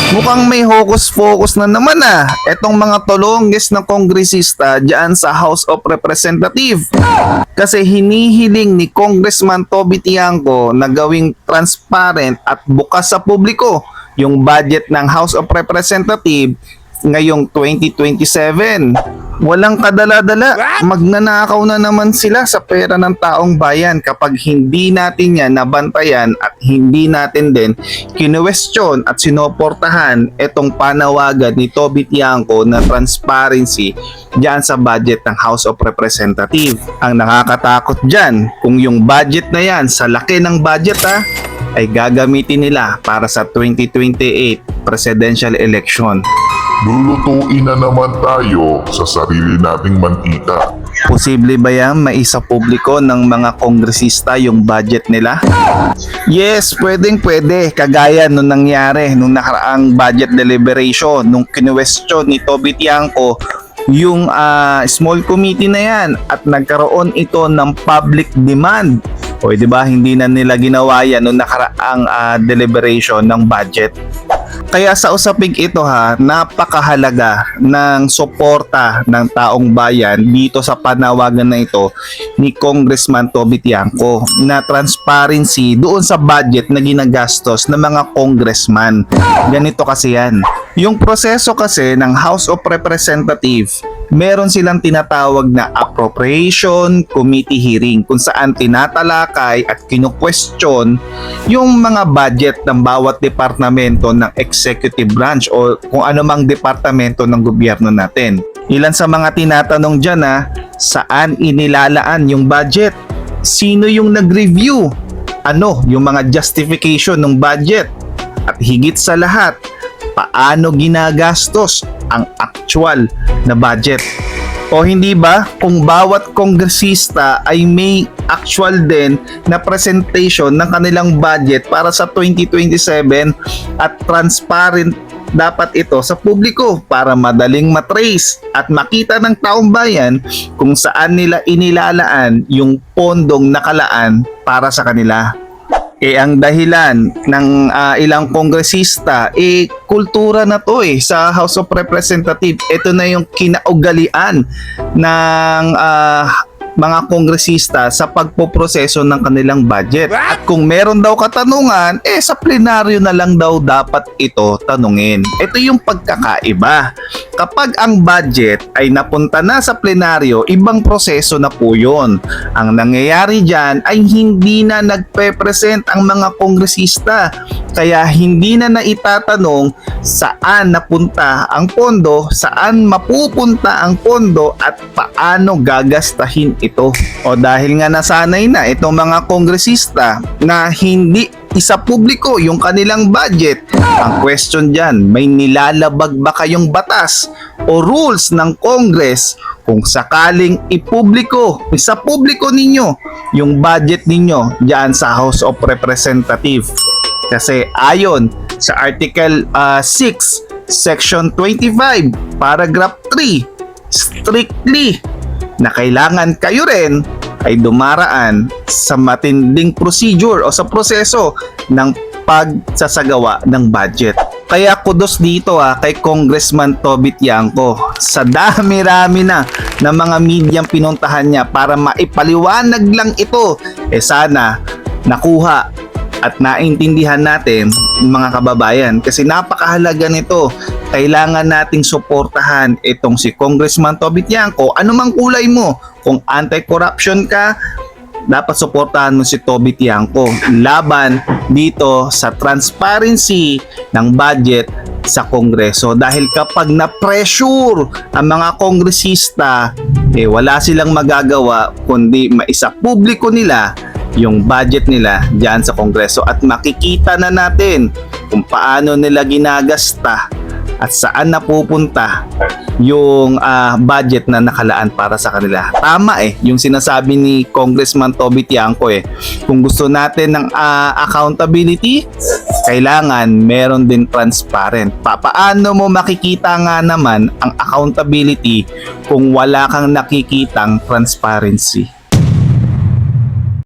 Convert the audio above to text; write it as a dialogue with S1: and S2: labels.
S1: Mukhang may hocus-pocus na naman etong mga tolongges na kongresista dyan sa House of Representatives. Kasi hinihiling ni Congressman Toby Tiangco na gawing transparent at bukas sa publiko yung budget ng House of Representatives ngayong 2027. Walang kadala-dala, magnanakaw na naman sila sa pera ng taong bayan kapag hindi natin yan nabantayan at hindi natin din kinuwestiyon at sinoportahan itong panawagan ni Toby Tiangco na transparency dyan sa budget ng House of Representatives. Ang nakakatakot dyan, kung yung budget na yan, sa laki ng budget ay gagamitin nila para sa 2028 presidential election.
S2: Lulutuin na naman tayo sa sarili nating mantika.
S1: Posible ba yan maisa publiko ng mga kongresista yung budget nila? Yes, pwedeng pwede. Kagaya nung nangyari nung nakaraang budget deliberation, nung kinuwestiyon ni Toby Tiangco yung small committee na yan at nagkaroon ito ng public demand. O di ba hindi na nila ginawa yan nung nakaraang deliberation ng budget. Kaya sa usaping ito napakahalaga ng suporta ng taong bayan dito sa panawagan na ito ni Congressman Toby Tiangco na transparency doon sa budget na ginagastos ng mga congressman. Ganito kasi yan. Yung proseso kasi ng House of Representatives, meron silang tinatawag na appropriation committee hearing kung saan tinatalakay at kinu-question yung mga budget ng bawat departamento ng executive branch o kung anumang departamento ng gobyerno natin. Ilan sa mga tinatanong dyan saan inilalaan yung budget? Sino yung nag-review? Ano yung mga justification ng budget? At higit sa lahat, paano ginagastos ang actual na budget? O hindi ba kung bawat kongresista ay may actual din na presentation ng kanilang budget para sa 2027 at transparent dapat ito sa publiko para madaling matrace at makita ng taong bayan kung saan nila inilalaan yung pondong nakalaan para sa kanila. Ang dahilan ng ilang kongresista, kultura na to sa House of Representatives. Ito na yung kinaugalian ng mga kongresista sa pagpoproseso ng kanilang budget. At kung meron daw katanungan, sa plenaryo na lang daw dapat ito tanungin. Ito yung pagkakaiba. Kapag ang budget ay napunta na sa plenaryo, ibang proseso na po yun. Ang nangyayari dyan ay hindi na nagpe-present ang mga kongresista. Kaya hindi na naitatanong saan napunta ang pondo, saan mapupunta ang pondo at paano gagastahin ito. O dahil nga nasanay na itong mga kongresista na hindi isa publiko yung kanilang budget, ang question dyan, may nilalabag ba kayong batas o rules ng Congress kung sakaling ipubliko, isa publiko ninyo yung budget ninyo dyan sa House of Representatives? Kasi ayon sa Article 6, Section 25, Paragraph 3, strictly na kailangan kayo rin ay dumaraan sa matinding procedure o sa proseso ng pagsasagawa ng budget. Kaya kudos dito kay Congressman Toby Tiangco sa dami-rami na ng mga medyang pinuntahan niya para maipaliwanag lang ito. Sana nakuha at naintindihan natin mga kababayan kasi napakahalaga nito. Kailangan nating suportahan itong si Congressman Toby Tiangco. Anumang kulay mo, kung anti-corruption ka, dapat suportahan mo si Toby Tiangco laban dito sa transparency ng budget sa Kongreso. Dahil kapag na-pressure ang mga kongresista, wala silang magagawa kundi maisa publiko nila yung budget nila dyan sa Kongreso at makikita na natin kung paano nila ginagasta at saan napupunta yung budget na nakalaan para sa kanila. Tama yung sinasabi ni Congressman Toby Tiangco kung gusto natin ng accountability, kailangan meron din transparent. Paano mo makikita nga naman ang accountability kung wala kang nakikitang transparency?